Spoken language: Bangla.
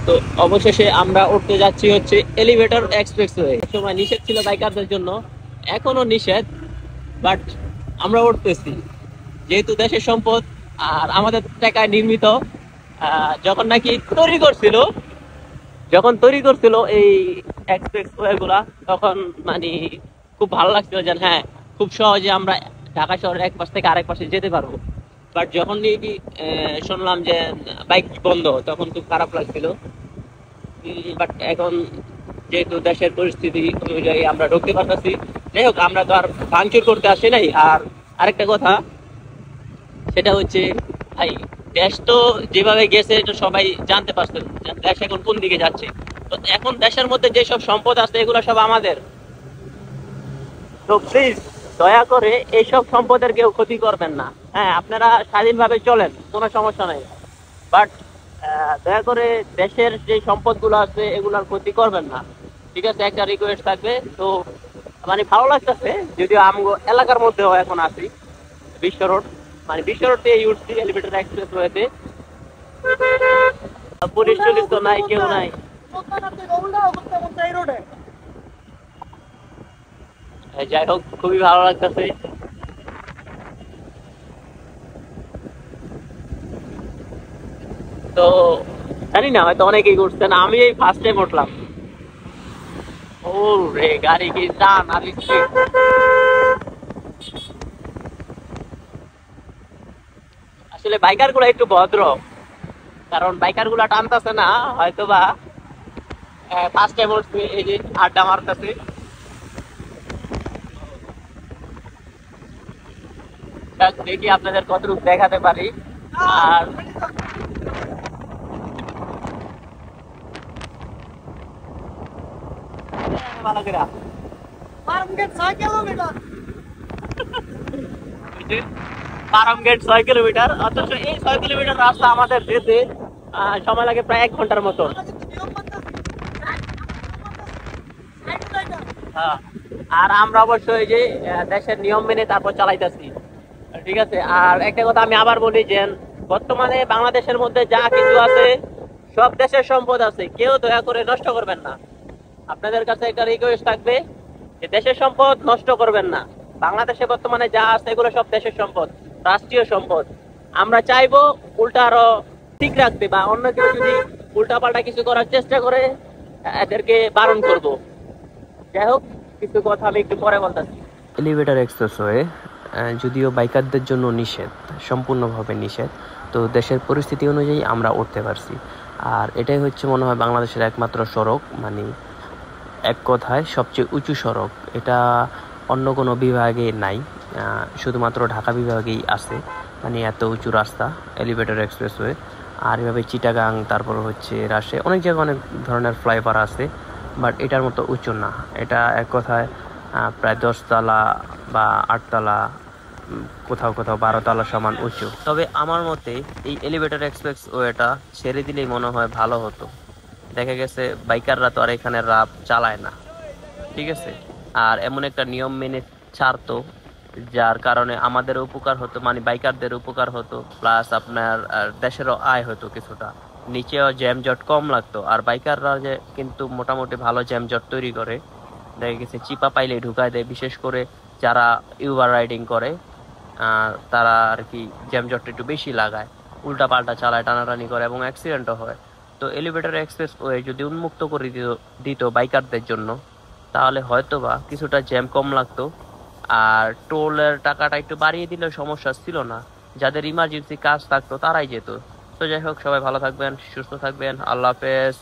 তো অবশেষে আমরা উঠতে যাচ্ছি হচ্ছে এলিভেটর এক্সপ্রেসওয়ে। সময় নিষেধ ছিল বাইকারদের জন্য, এখনো নিষেধ, বাট আমরা উঠতেছি যেহেতু দেশের সম্পদ আর আমাদের টাকায় নির্মিত। যখন নাকি তৈরি করছিল এই এক্সপ্রেসওয়ে গুলা, তখন মানে খুব ভালো লাগছিল যে হ্যাঁ, খুব সহজে আমরা ঢাকা শহরের এক পাশ থেকে আরেক পাশে যেতে পারবো। বাট যখন নাকি শুনলাম যে বাইক বন্ধ, তখন খুব খারাপ লাগছিল। বাট এখন যেহেতু দেশের পরিস্থিতি অনুযায়ী আমরা ঢুকতে পারতেছি। যাই হোক, আমরা তো আর ভাঙচুর করতে আসি নাই। আর আরেকটা কথা, সেটা হচ্ছে ভাই, দেশ তো যেভাবে গেছে এটা সবাই জানতে পারছেন যে দেশ এখন কোন দিকে যাচ্ছে। তো এখন দেশের মধ্যে যেসব সম্পদ আছে এগুলো সব আমাদের। তো প্লিজ দয়া করে এইসব সম্পদের কেউ ক্ষতি করবেন না। হ্যাঁ, আপনারা স্বাধীনভাবে চলেন, কোনো সমস্যা নেই, বাট দয়া করে দেশের যে সম্পদগুলো আছে এগুলোর ক্ষতি করবেন না। ঠিক আছে, একটা রিকোয়েস্ট থাকবে। তো মানে ভালো লাগতেছে, যদিও আমগো এলাকার মধ্যেও এখন আছি বিশ্ব রোড, মানে বিশ্ব রোড দিয়ে উঠছি এলিভেটর এক্সপ্রেস হয়েছে। পুলিশ টুলিশ তো নাই, কেউ নাই। যাই হোক, খুবই ভালো লাগতেছে। তো জানি না, হয়তো অনেকেই করছেন, আমি এই ফার্স্ট টাইম উঠলাম। ও রে, গাড়ি কি টান আর স্পিড! আসলে বাইকার গুলা একটু ভদ্র, কারণ বাইকার গুলা টানতেছে না হয়তো বা ফার্স্ট টাইম উঠছে, এই যে আড্ডা মারতেছে। দেখি আপনাদের কতটুকু দেখাতে পারি। আর ভালো করে ফার্ম গেট 6 কিলোমিটার, অথচ এই 6 কিলোমিটার রাস্তা আমাদের যেতে সময় লাগে প্রায় 1 ঘন্টার মতো। হ্যাঁ, আর আমরা অবশ্যই যে দেশের নিয়ম মেনে তারপর চালাইতেছি। ঠিক আছে, আর একটা কথা আমি আবার বলি যে বর্তমানে বাংলাদেশের মধ্যে যা কিছু আছে সব দেশের সম্পদ আছে, কেউ দয়া করে নষ্ট করবেন না। আপনাদের কাছে একটা রিকোয়েস্ট থাকবে যে দেশের সম্পদ নষ্ট করবেন না। বাংলাদেশে বর্তমানে যা আছে এগুলো সব দেশের সম্পদ, রাষ্ট্রীয় সম্পদ। আমরা চাইবো উল্টা আরো ঠিক রাখতে, বা অন্য কেউ যদি উল্টা পাল্টা কিছু করার চেষ্টা করে এদেরকে বারণ করব। যাই হোক, কিছু কথা আমি একটু পরে বলতেছি। এলিভেটর এক্সপ্রেসওয়ে যদিও বাইকারদের জন্য নিষেধ, সম্পূর্ণভাবে নিষেধ, তো দেশের পরিস্থিতি অনুযায়ী আমরা উঠতে পারছি। আর এটাই হচ্ছে মনে হয় বাংলাদেশের একমাত্র সড়ক, মানে এক কথায় সবচেয়ে উঁচু সড়ক। এটা অন্য কোনো বিভাগে নাই, শুধুমাত্র ঢাকা বিভাগেই আছে, মানে এত উঁচু রাস্তা এলিভেটর এক্সপ্রেসওয়ে। আর এভাবে চিটাগাং, তারপর হচ্ছে রাজশাহী, অনেক জায়গায় অনেক ধরনের ফ্লাইওভার আছে, বাট এটার মতো উঁচু না। এটা এক কথায় প্রায় 10 তলা বা 8 তলা, কোথাও কোথাও 12 তলা সমান উঁচু। তবে আমার মতে এই এলিভেটর এক্সপ্রেসওয়েটা ছেড়ে দিলেই মনে হয় ভালো হতো। দেখা গেছে বাইকাররা তো আর এখানে রাত চালায় না, ঠিক আছে, আর এমন একটা নিয়ম মেনে ছাড়তো যার কারণে আমাদের উপকার হতো, মানে বাইকারদের উপকার হতো, প্লাস আপনার দেশেরও আয় হতো কিছুটা, নিচেও জ্যামজট কম লাগতো। আর বাইকাররা যে কিন্তু মোটামুটি ভালো জ্যামজট তৈরি করে, দেখা গেছে চিপা পাইলে ঢুকায় দেয়, বিশেষ করে যারা ইউবার রাইডিং করে তারা আর কি জ্যামজটটা একটু বেশি লাগায়, উল্টা পাল্টা চালায়, টানাটানি করে এবং অ্যাক্সিডেন্টও হয়। তো এলিভেটর এক্সপ্রেসওয়ে যদি উন্মুক্ত করে দিত বাইকারদের জন্য, তাহলে হয়তো বা কিছুটা জ্যাম কম লাগতো। আর টোলের টাকাটা একটু বাড়িয়ে দিলেও সমস্যা ছিল না, যাদের ইমার্জেন্সি কাজ থাকতো তারাই যেত। তো যাই হোক, সবাই ভালো থাকবেন, সুস্থ থাকবেন, আল্লাহ হাফেজ।